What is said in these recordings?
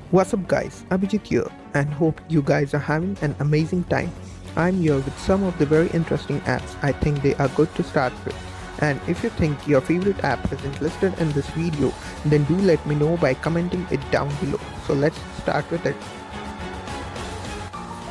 What's up guys, Abhijit here and hope you guys are having an amazing time. I'm here with some of the very interesting apps I think they are good to start with. And if you think your favorite app isn't listed in this video, then do let me know by commenting it down below. So let's start with it.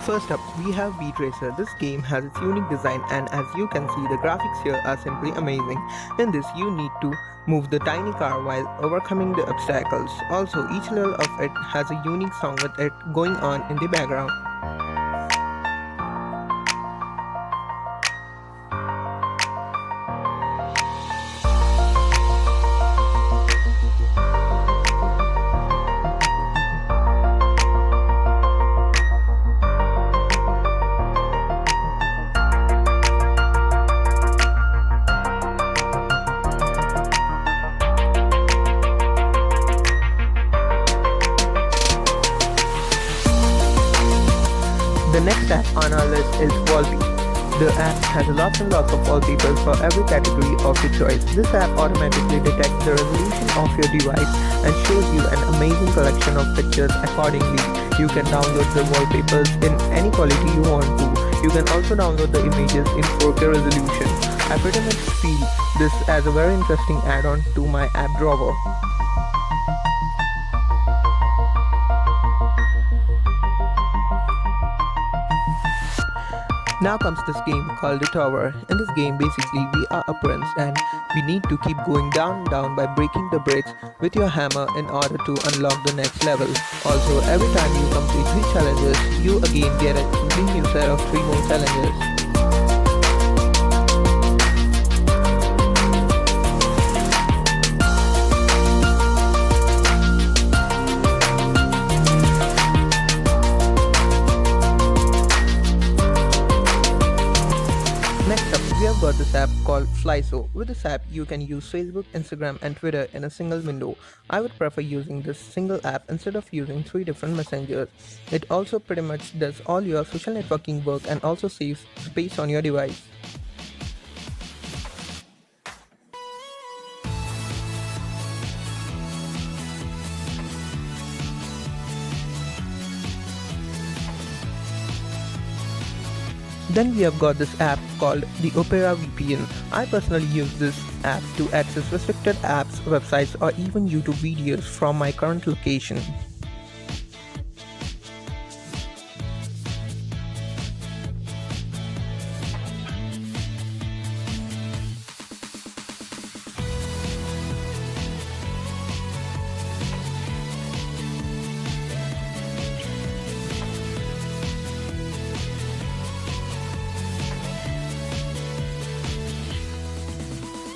First up, we have Beat Racer. This game has its unique design and as you can see the graphics here are simply amazing. In this you need to move the tiny car while overcoming the obstacles. Also each level of it has a unique song with it going on in the background. The next app on our list is Wallp. The app has lots and lots of wallpapers for every category of your choice. This app automatically detects the resolution of your device and shows you an amazing collection of pictures accordingly. You can download the wallpapers in any quality you want to. You can also download the images in 4K resolution. I pretty much feel this as a very interesting add-on to my app drawer. Now comes this game called the Tower. In this game basically we are a prince and we need to keep going down and down by breaking the bricks with your hammer in order to unlock the next level. Also every time you complete 3 challenges you again get a complete new set of 3 more challenges. Next up, we have got this app called Flyso. With this app, you can use Facebook, Instagram and Twitter in a single window. I would prefer using this single app instead of using 3 different messengers. It also pretty much does all your social networking work and also saves space on your device. Then we have got this app called the Opera VPN. I personally use this app to access restricted apps, websites or even YouTube videos from my current location.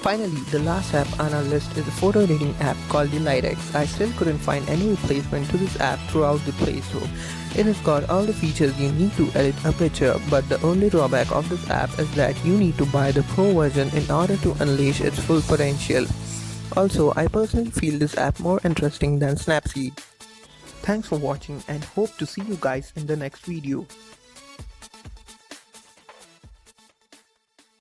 Finally, the last app on our list is a photo editing app called the LightX. I still couldn't find any replacement to this app throughout the Play Store. It has got all the features you need to edit a picture, but the only drawback of this app is that you need to buy the Pro version in order to unleash its full potential. Also, I personally feel this app more interesting than Snapseed. Thanks for watching and hope to see you guys in the next video.